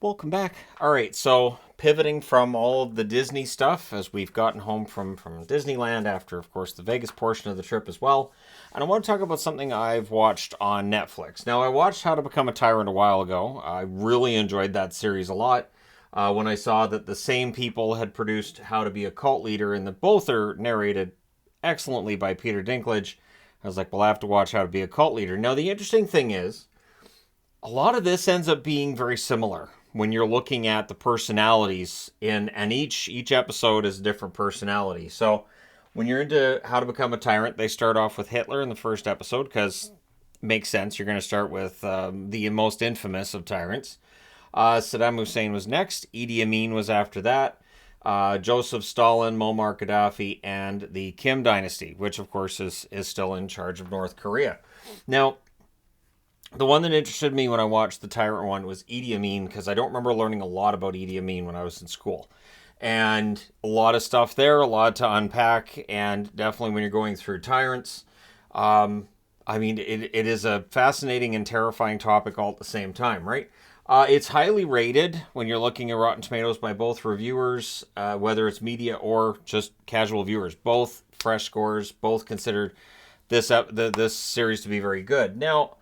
Welcome back. All right, so pivoting from all of the Disney stuff as we've gotten home from Disneyland after, of course, the Vegas portion of the trip as well. And I want to talk about something I've watched on Netflix. Now, I watched How to Become a Tyrant a while ago. I really enjoyed that series a lot. When I saw that the same people had produced How to Be a Cult Leader and that both are narrated excellently by Peter Dinklage, I was like, well, I have to watch How to Be a Cult Leader. Now, the interesting thing is, a lot of this ends up being very similar when you're looking at the personalities in, and each episode is a different personality. So when you're into How to Become a Tyrant, they start off with Hitler in the first episode because it makes sense. You're going to start with the most infamous of tyrants. Saddam Hussein was next. Idi Amin was after that. Joseph Stalin, Muammar Gaddafi, and the Kim dynasty, which of course is still in charge of North Korea. Now, the one that interested me when I watched the Tyrant one was Idi Amin, because I don't remember learning a lot about Idi Amin when I was in school. And a lot of stuff there, a lot to unpack, and definitely when you're going through tyrants, it is a fascinating and terrifying topic all at the same time, right? It's highly rated when you're looking at Rotten Tomatoes by both reviewers, whether it's media or just casual viewers. Both fresh scores, both considered this series to be very good. Now,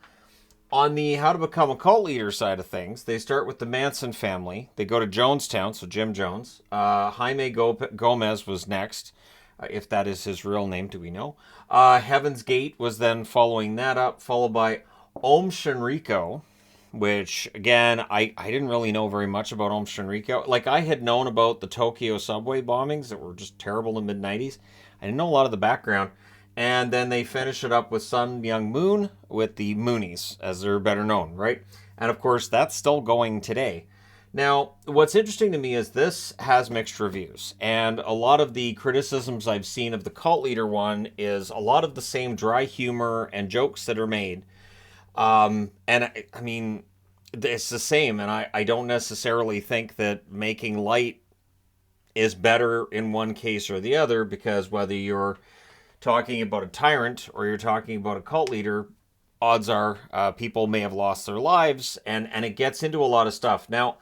on the How to Become a Cult Leader side of things, they start with the Manson family. They go to Jonestown, so Jim Jones. Jaime Gomez was next, if that is his real name, do we know? Heaven's Gate was then following that up, followed by Om Shinrikyo, which, again, I didn't really know very much about Om Shinrikyo. Like, I had known about the Tokyo subway bombings that were just terrible in the mid-90s. I didn't know a lot of the background. And then they finish it up with Sun Myung Moon with the Moonies, as they're better known, right? And of course, that's still going today. Now, what's interesting to me is this has mixed reviews. And a lot of the criticisms I've seen of the Cult Leader one is a lot of the same dry humor and jokes that are made. And it's the same. And I don't necessarily think that making light is better in one case or the other, because whether you're talking about a tyrant or you're talking about a cult leader, odds are people may have lost their lives, and it gets into a lot of stuff. Now,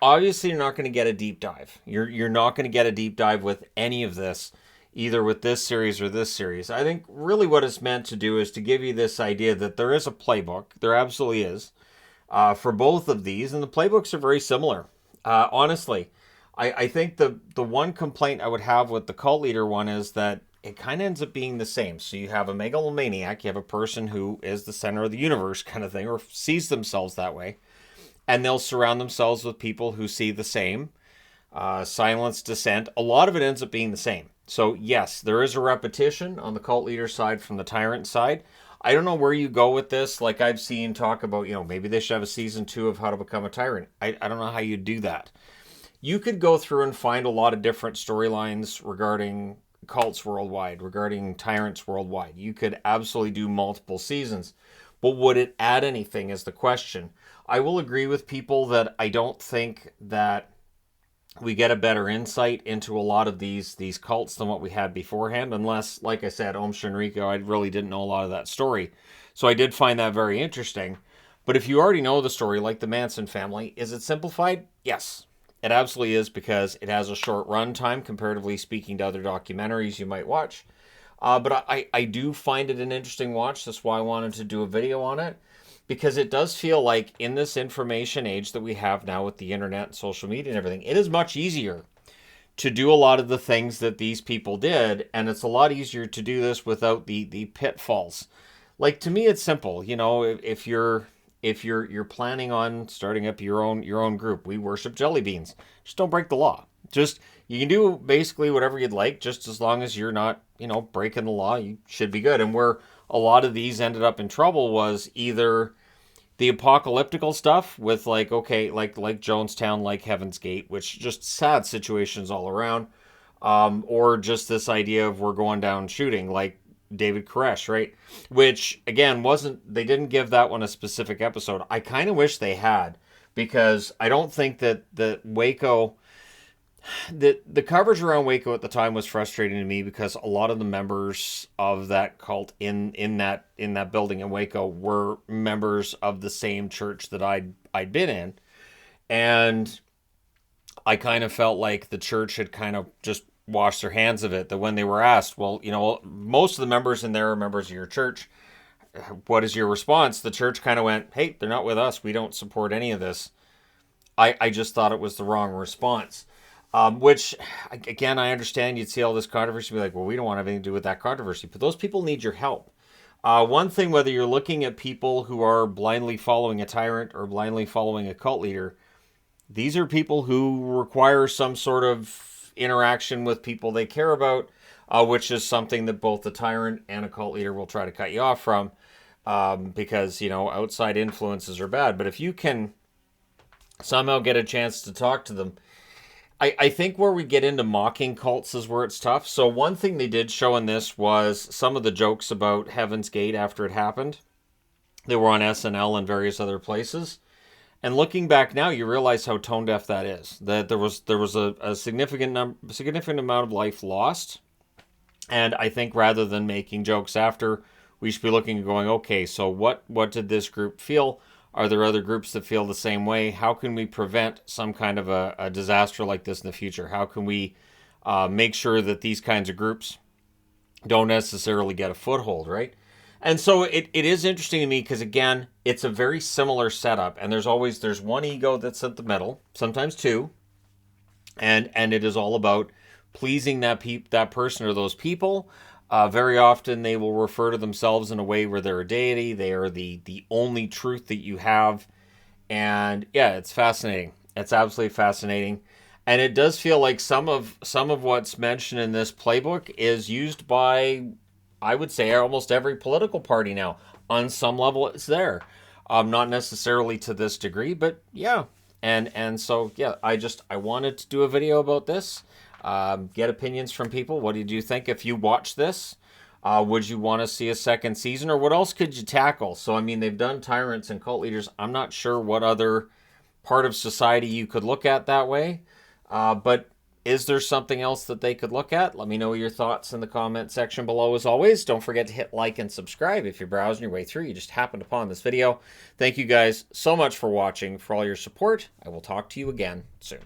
obviously, you're not going to get a deep dive. You're not going to get a deep dive with any of this, either with this series or this series. I think really what it's meant to do is to give you this idea that there is a playbook. There absolutely is, for both of these, and the playbooks are very similar. Honestly, I think the one complaint I would have with the cult leader one is that it kind of ends up being the same. So you have a megalomaniac, you have a person who is the center of the universe kind of thing, or sees themselves that way, and they'll surround themselves with people who see the same. Silence, dissent, a lot of it ends up being the same. So yes, there is a repetition on the cult leader side from the tyrant side. I don't know where you go with this. Like, I've seen talk about, maybe they should have a season 2 of How to Become a Tyrant. I don't know how you do that. You could go through and find a lot of different storylines regarding cults worldwide, regarding tyrants worldwide. You could absolutely do multiple seasons, but would it add anything is the question. I will agree with people that I don't think that we get a better insight into a lot of these cults than what we had beforehand, unless, like I said, Om Shinrikyo, I really didn't know a lot of that story. So I did find that very interesting. But if you already know the story, like the Manson family, is it simplified? Yes. It absolutely is, because it has a short run time, comparatively speaking to other documentaries you might watch. But I do find it an interesting watch. That's why I wanted to do a video on it, because it does feel like in this information age that we have now with the internet and social media and everything, it is much easier to do a lot of the things that these people did, and it's a lot easier to do this without the pitfalls. Like, to me, it's simple. If you're planning on starting up your own group, we worship jelly beans. Just don't break the law. Just, you can do basically whatever you'd like, just as long as you're not, breaking the law, you should be good. And where a lot of these ended up in trouble was either the apocalyptical stuff with like Jonestown, like Heaven's Gate, which just sad situations all around, or just this idea of we're going down shooting, like David Koresh, right? Which, again, they didn't give that one a specific episode. I kind of wish they had, because I don't think that the Waco, the coverage around Waco at the time was frustrating to me, because a lot of the members of that cult in that building in Waco were members of the same church that I'd been in. And I kind of felt like the church had kind of just washed their hands of it. That when they were asked, well, most of the members in there are members of your church. What is your response? The church kind of went, hey, they're not with us. We don't support any of this. I just thought it was the wrong response. Which, again, I understand you'd see all this controversy and be like, well, we don't want to have anything to do with that controversy. But those people need your help. One thing, whether you're looking at people who are blindly following a tyrant or blindly following a cult leader, these are people who require some sort of interaction with people they care about, which is something that both the tyrant and a cult leader will try to cut you off from, because, outside influences are bad. But if you can somehow get a chance to talk to them, I think where we get into mocking cults is where it's tough. So one thing they did show in this was some of the jokes about Heaven's Gate after it happened. They were on SNL and various other places. And looking back now, you realize how tone deaf that is. That there was a significant amount of life lost. And I think rather than making jokes after, we should be looking and going, okay, so what did this group feel? Are there other groups that feel the same way? How can we prevent some kind of a disaster like this in the future? How can we make sure that these kinds of groups don't necessarily get a foothold, right? And so it is interesting to me because, again, it's a very similar setup. And there's one ego that's at the middle, sometimes two. And it is all about pleasing that person or those people. Very often they will refer to themselves in a way where they're a deity. They are the only truth that you have. And yeah, it's fascinating. It's absolutely fascinating. And it does feel like some of what's mentioned in this playbook is used by, I would say, almost every political party now. On some level, it's there. Not necessarily to this degree, but yeah. And so, yeah, I wanted to do a video about this. Get opinions from people. What did you think if you watch this? Would you want to see a second season? Or what else could you tackle? So, I mean, they've done tyrants and cult leaders. I'm not sure what other part of society you could look at that way. But is there something else that they could look at? Let me know your thoughts in the comment section below. As always, don't forget to hit like and subscribe if you're browsing your way through. You just happened upon this video. Thank you guys so much for watching, for all your support. I will talk to you again soon.